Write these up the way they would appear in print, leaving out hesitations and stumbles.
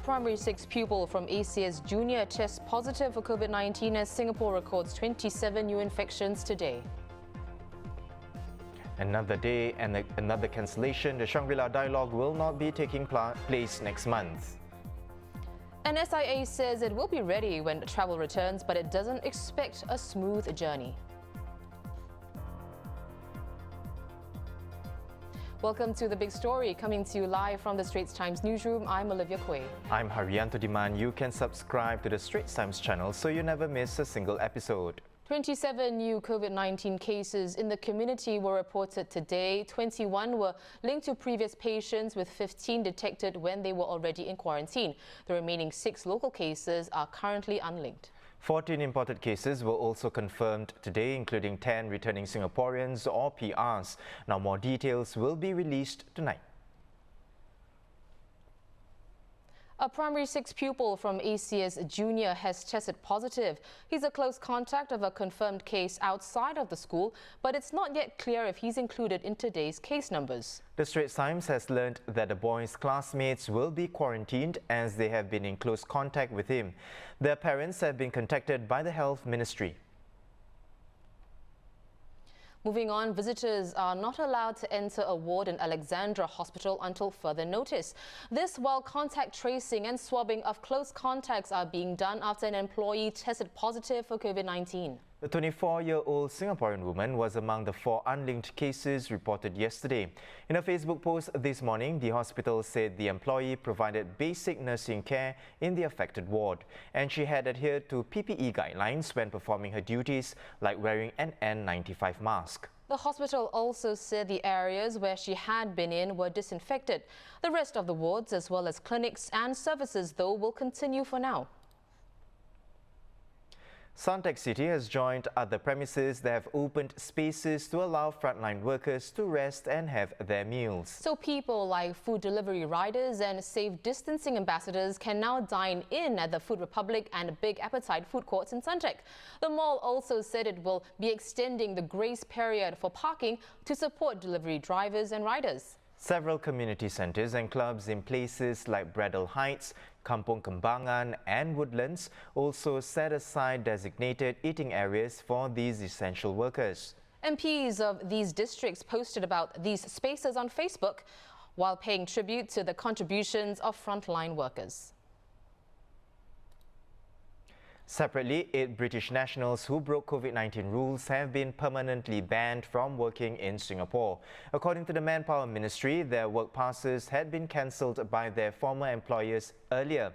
primary 6 pupil from ACS Junior tests positive for COVID-19 as Singapore records 27 new infections today. Another day and another cancellation. The Shangri-La Dialogue will not be taking place next month. And SIA says it will be ready when travel returns, but it doesn't expect a smooth journey. Welcome to The Big Story, coming to you live from the Straits Times newsroom. I'm Olivia Quay. I'm Haryanto Diman. You can subscribe to the Straits Times channel so you never miss a single episode. 27 new COVID-19 cases in the community were reported today. 21 were linked to previous patients, with 15 detected when they were already in quarantine. The remaining 6 local cases are currently unlinked. 14 imported cases were also confirmed today, including 10 returning Singaporeans or PRs. Now, more details will be released tonight. A primary 6 pupil from ACS Junior has tested positive. He's a close contact of a confirmed case outside of the school, but it's not yet clear if he's included in today's case numbers. The Straits Times has learned that the boy's classmates will be quarantined as they have been in close contact with him. Their parents have been contacted by the Health Ministry. Moving on, visitors are not allowed to enter a ward in Alexandra Hospital until further notice. This while contact tracing and swabbing of close contacts are being done after an employee tested positive for COVID-19. The 24-year-old Singaporean woman was among the 4 unlinked cases reported yesterday. In a Facebook post this morning, the hospital said the employee provided basic nursing care in the affected ward, and she had adhered to PPE guidelines when performing her duties, like wearing an N95 mask. The hospital also said the areas where she had been in were disinfected. The rest of the wards, as well as clinics and services, though, will continue for now. Suntec City has joined other premises that have opened spaces to allow frontline workers to rest and have their meals. So people like food delivery riders and safe distancing ambassadors can now dine in at the Food Republic and Big Appetite food courts in Suntec. The mall also said it will be extending the grace period for parking to support delivery drivers and riders. Several community centres and clubs in places like Bradle Heights, Kampong Kembangan and Woodlands also set aside designated eating areas for these essential workers. MPs of these districts posted about these spaces on Facebook while paying tribute to the contributions of frontline workers. Separately, 8 British nationals who broke COVID-19 rules have been permanently banned from working in Singapore. According to the Manpower Ministry, their work passes had been cancelled by their former employers earlier.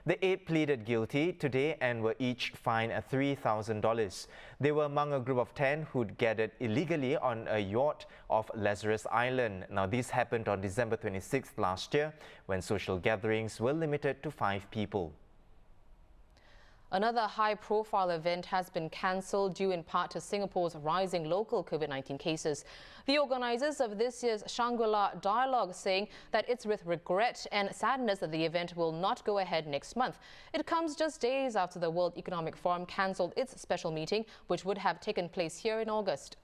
The 8 pleaded guilty today and were each fined $3,000. They were among a group of 10 who'd gathered illegally on a yacht off Lazarus Island. Now, this happened on December 26th last year, when social gatherings were limited to 5 people. Another high-profile event has been cancelled due in part to Singapore's rising local COVID-19 cases. The organisers of this year's Shangri-La Dialogue saying that it's with regret and sadness that the event will not go ahead next month. It comes just days after the World Economic Forum cancelled its special meeting, which would have taken place here in August.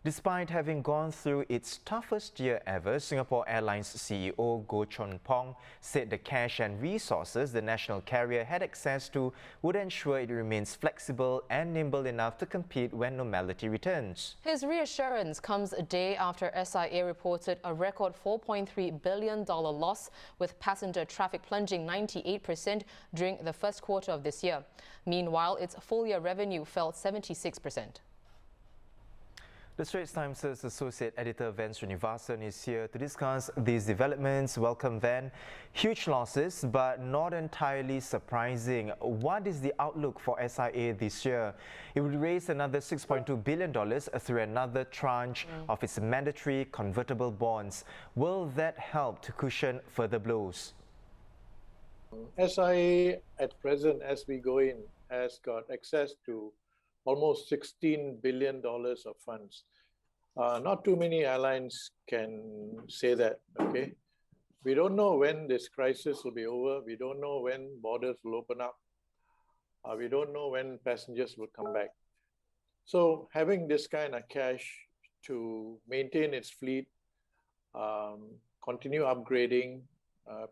Despite having gone through its toughest year ever, Singapore Airlines CEO Goh Chun Pong said the cash and resources the national carrier had access to would ensure it remains flexible and nimble enough to compete when normality returns. His reassurance comes a day after SIA reported a record $4.3 billion loss, with passenger traffic plunging 98% during the first quarter of this year. Meanwhile, its full-year revenue fell 76%. The Straits Times' Associate Editor Van Srinivasan is here to discuss these developments. Welcome, Van. Huge losses, but not entirely surprising. What is the outlook for SIA this year? It will raise another $6.2 billion through another tranche of its mandatory convertible bonds. Will that help to cushion further blows? SIA at present, as we go in, has got access to almost $16 billion of funds. Not too many airlines can say that, okay? We don't know when this crisis will be over. We don't know when borders will open up. We don't know when passengers will come back. So having this kind of cash to maintain its fleet, continue upgrading,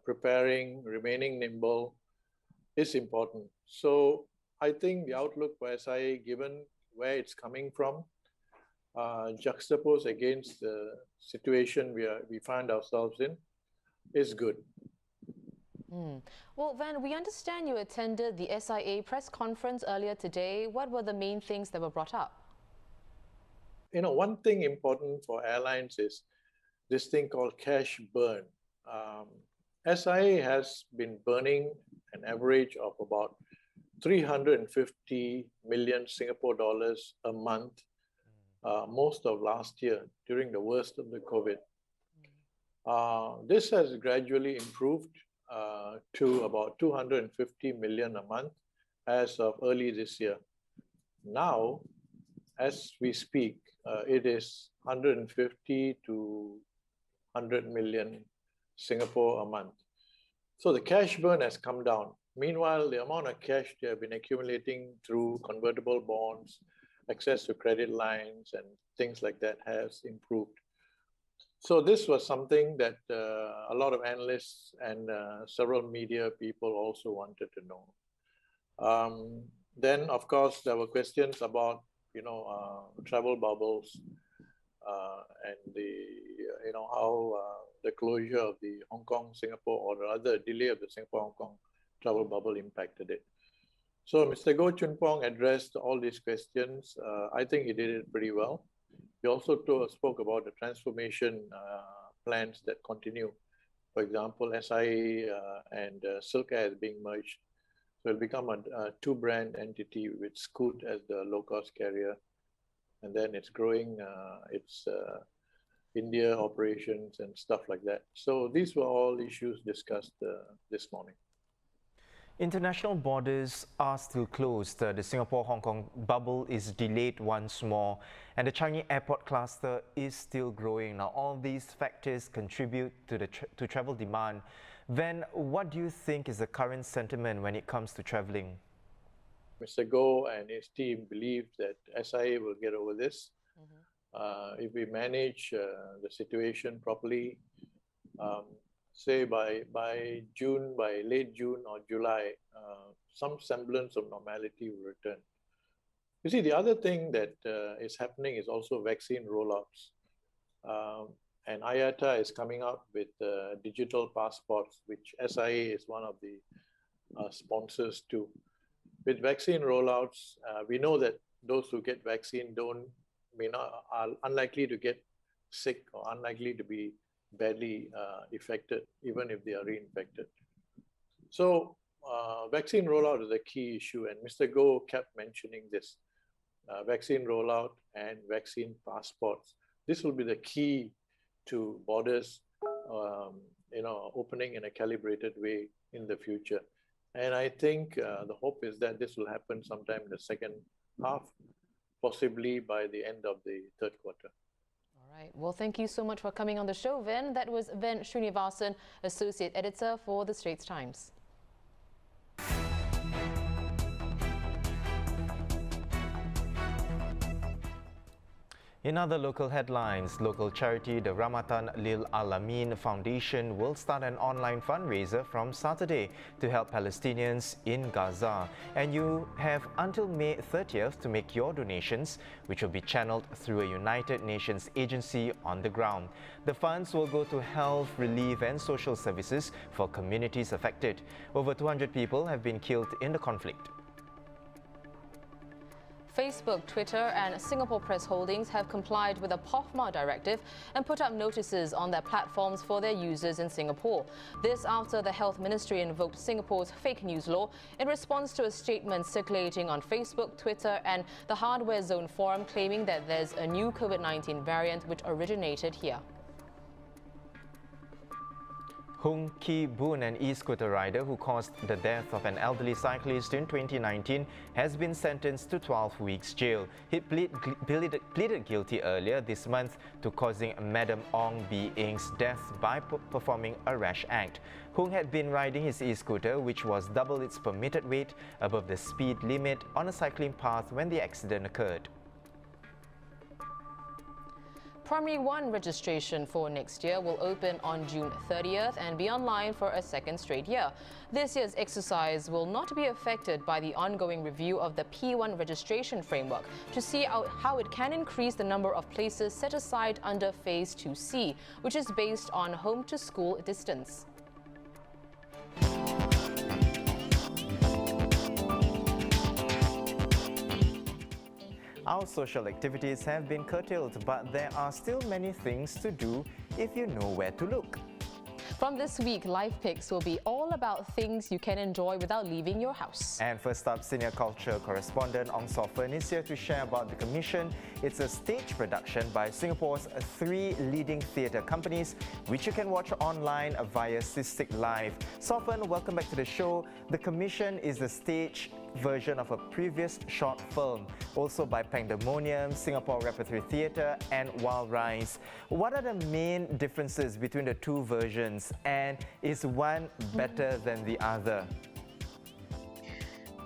preparing, remaining nimble is important. So I think the outlook for SIA, given where it's coming from, juxtaposed against the situation we find ourselves in, is good. Well, Van, we understand you attended the SIA press conference earlier today. What were the main things that were brought up? One thing important for airlines is this thing called cash burn. SIA has been burning an average of about 350 million Singapore dollars a month, most of last year during the worst of the COVID. This has gradually improved to about 250 million a month as of early this year. Now, as we speak, it is 150 to 100 million Singapore a month. So the cash burn has come down. Meanwhile, the amount of cash they have been accumulating through convertible bonds, access to credit lines and things like that has improved. So this was something that a lot of analysts and several media people also wanted to know. Then, of course, there were questions about, travel bubbles and how the closure of the Hong Kong-Singapore, or rather delay of the Singapore-Hong Kong travel bubble impacted it. So Mr. Goh Chun Pong addressed all these questions. I think he did it pretty well. He also spoke about the transformation plans that continue. For example, SIA and Silk Air is being merged. So it'll become a two-brand entity with Scoot as the low-cost carrier. And then it's growing its India operations and stuff like that. So these were all issues discussed this morning. International borders are still closed. The Singapore-Hong Kong bubble is delayed once more, and the Changi airport cluster is still growing. Now, all these factors contribute to travel demand. Then, what do you think is the current sentiment when it comes to traveling? Mr. Goh and his team believe that SIA will get over this. If we manage the situation properly, say by June, by late June or July, some semblance of normality will return. You see, the other thing that is happening is also vaccine rollouts. And IATA is coming up with digital passports, which SIA is one of the sponsors too. With vaccine rollouts, we know that those who get vaccine are unlikely to get sick or unlikely to be badly affected, even if they are reinfected. So vaccine rollout is a key issue, and Mr. Goh kept mentioning this, vaccine rollout and vaccine passports. This will be the key to borders opening in a calibrated way in the future. And I think the hope is that this will happen sometime in the second half, possibly by the end of the third quarter. All right. Well, thank you so much for coming on the show, Ven. That was Ven Srinivasan, Associate Editor for the Straits Times. In other local headlines, local charity the Ramatan Lil Alamin Foundation will start an online fundraiser from Saturday to help Palestinians in Gaza. And you have until May 30th to make your donations, which will be channeled through a United Nations agency on the ground. The funds will go to health, relief and social services for communities affected. Over 200 people have been killed in the conflict. Facebook, Twitter and Singapore Press Holdings have complied with a POFMA directive and put up notices on their platforms for their users in Singapore. This after the Health Ministry invoked Singapore's fake news law in response to a statement circulating on Facebook, Twitter and the Hardware Zone forum claiming that there's a new COVID-19 variant which originated here. Hung Ki Boon, an e-scooter rider who caused the death of an elderly cyclist in 2019, has been sentenced to 12 weeks jail. He pleaded guilty earlier this month to causing Madam Ong Bee Ing's death by performing a rash act. Hung had been riding his e-scooter, which was double its permitted weight, above the speed limit on a cycling path when the accident occurred. Primary 1 registration for next year will open on June 30th and be online for a second straight year. This year's exercise will not be affected by the ongoing review of the P1 registration framework to see how it can increase the number of places set aside under Phase 2C, which is based on home-to-school distance. Our social activities have been curtailed, but there are still many things to do if you know where to look. From this week, Life Picks will be all about things you can enjoy without leaving your house. And first up, senior culture correspondent Ong Sofen is here to share about The Commission. It's a stage production by Singapore's 3 leading theatre companies, which you can watch online via Cystic Live. Sofen, welcome back to the show. The Commission is the stage version of a previous short film, also by Pandemonium, Singapore Repertory Theatre and Wild Rise. What are the main differences between the two versions, and is one better than the other?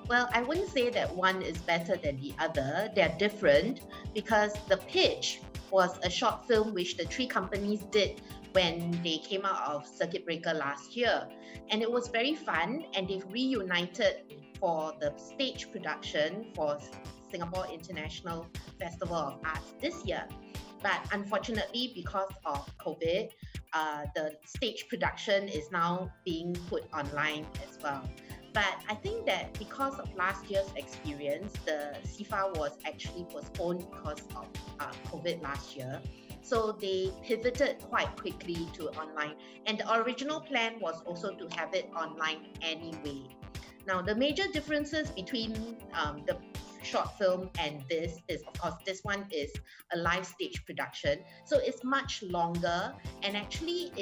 Well, I wouldn't say that one is better than the other. They're different because the pitch was a short film which the 3 companies did when they came out of circuit breaker last year. And it was very fun, and they've reunited for the stage production for Singapore International Festival of Arts this year. But unfortunately, because of COVID, the stage production is now being put online as well. But I think that because of last year's experience, the SIFA was actually postponed because of COVID last year. So they pivoted quite quickly to online. And the original plan was also to have it online anyway. Now, the major differences between the short film and this is, of course, this one is a live stage production. So it's much longer, and actually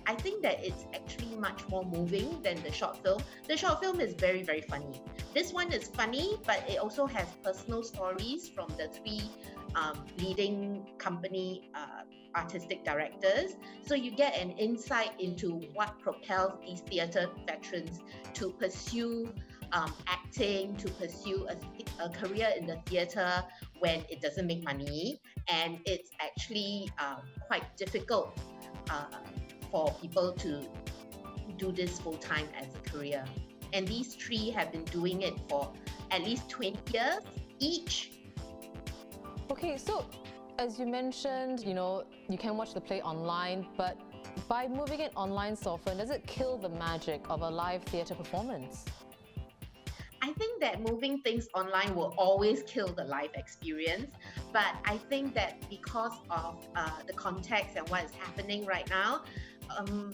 I think that it's actually much more moving than the short film. The short film is very, very funny. This one is funny, but it also has personal stories from the 3 leading company artistic directors. So you get an insight into what propels these theatre veterans to pursue acting, to pursue a career in the theatre when it doesn't make money. And it's actually quite difficult for people to do this full-time as a career. And these 3 have been doing it for at least 20 years each. Okay, so as you mentioned, you can watch the play online, but by moving it online so often, does it kill the magic of a live theatre performance? I think that moving things online will always kill the live experience, but I think that because of the context and what is happening right now,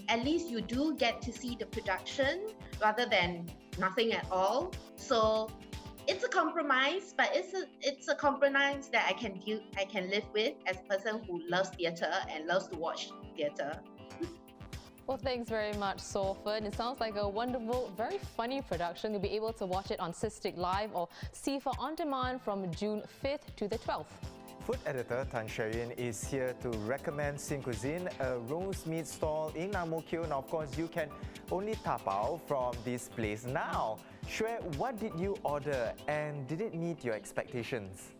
at least you do get to see the production rather than nothing at all. So it's a compromise, but it's a compromise that I can live with as a person who loves theatre and loves to watch theatre. Well, thanks very much, Sofen. It sounds like a wonderful, very funny production. You'll be able to watch it on Cystic Live or SIFA On Demand from June 5th to the 12th. Food editor Tan Sheryin is here to recommend Sin Cuisine, a roast meat stall in Ang Mo Kio. Now, of course, you can only tapao from this place now. Shui, what did you order, and did it meet your expectations?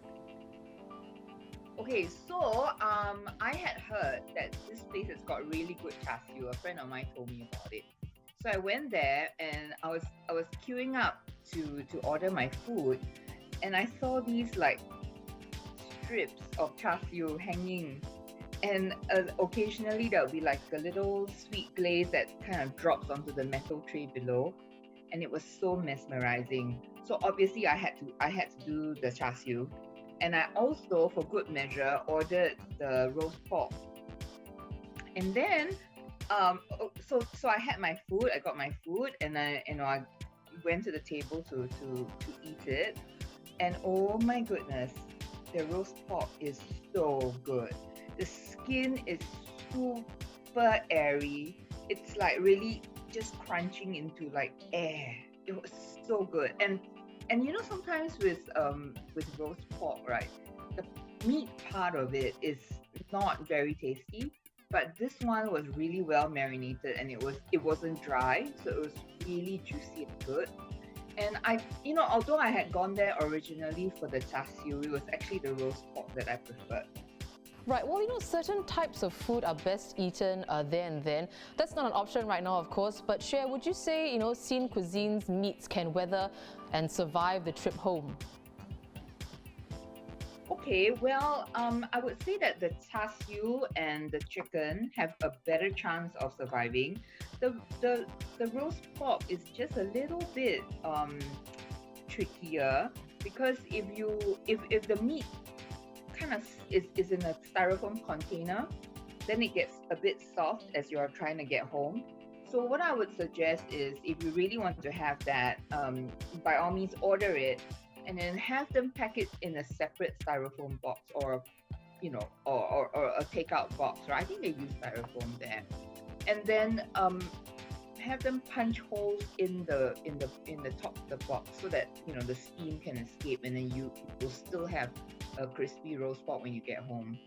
Okay, so I had heard that this place has got really good char siu. A friend of mine told me about it. So I went there and I was queuing up to order my food, and I saw these like strips of char siu hanging, and occasionally there'll be like a little sweet glaze that kind of drops onto the metal tray below, and it was so mesmerizing. So obviously I had to do the char siu. And I also, for good measure, ordered the roast pork. And then, so I had my food. I got my food, and I went to the table to eat it. And oh my goodness, the roast pork is so good. The skin is super airy. It's like really just crunching into like air. It was so good. And you know, sometimes with roast pork, right, the meat part of it is not very tasty, but this one was really well marinated, and it wasn't dry, so it was really juicy and good. And although I had gone there originally for the char siu, it was actually the roast pork that I preferred. Right, well, certain types of food are best eaten there and then. That's not an option right now, of course, but Cher, would you say, Sin Cuisine's meats can weather and survive the trip home? Okay, well, I would say that the char siu and the chicken have a better chance of surviving. The roast pork is just a little bit trickier, because if the meat kind of is in a styrofoam container, then it gets a bit soft as you're trying to get home. So what I would suggest is, if you really want to have that, by all means order it, and then have them pack it in a separate styrofoam box, or or a takeout box. Right? I think they use styrofoam there, and then have them punch holes in the top of the box, so that the steam can escape, and then you will still have a crispy roast pork when you get home.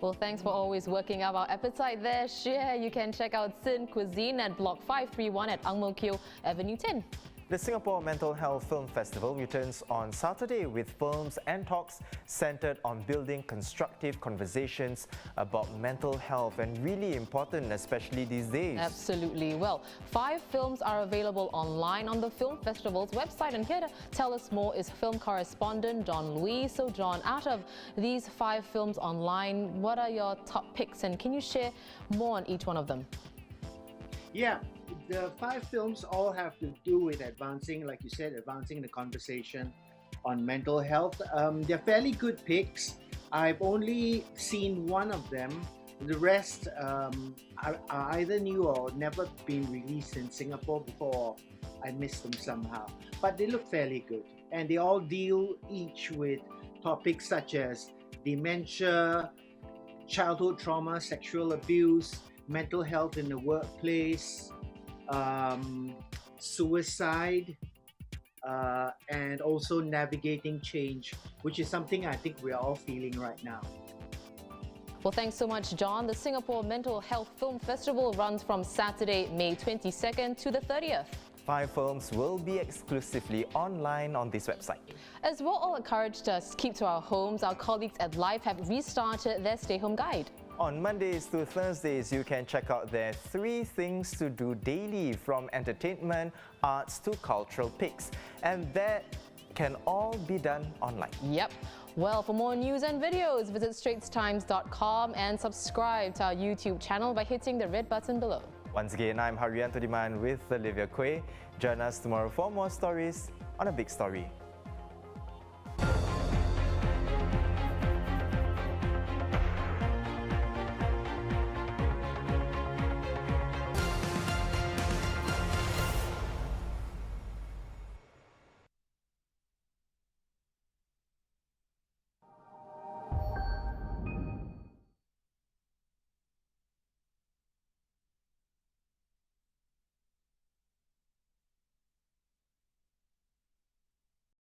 Well, thanks for always working up our appetite there, Cher. You can check out Sin Cuisine at Block 531 at Ang Mo Kio Avenue 10. The Singapore Mental Health Film Festival returns on Saturday with films and talks centered on building constructive conversations about mental health, and really important, especially these days. Absolutely. Well, 5 films are available online on the film festival's website, and here to tell us more is film correspondent John Louis. So John, out of these 5 films online, what are your top picks, and can you share more on each one of them? Yeah. The 5 films all have to do with advancing, like you said, advancing the conversation on mental health. They're fairly good picks. I've only seen one of them. The rest are either new or never been released in Singapore before. I missed them somehow. But they look fairly good. And they all deal each with topics such as dementia, childhood trauma, sexual abuse, mental health in the workplace, suicide, and also navigating change, which is something I think we're all feeling right now. Well, thanks so much, John. The Singapore Mental Health Film Festival runs from Saturday, May 22nd to the 30th. 5 films will be exclusively online on this website. As we're all encouraged to keep to our homes, our colleagues at Live have restarted their stay-home guide. On Mondays to Thursdays, you can check out their 3 things to do daily, from entertainment, arts to cultural picks. And that can all be done online. Yep. Well, for more news and videos, visit straitstimes.com and subscribe to our YouTube channel by hitting the red button below. Once again, I'm Haryanto Diman with Olivia Quay. Join us tomorrow for more stories on A Big Story.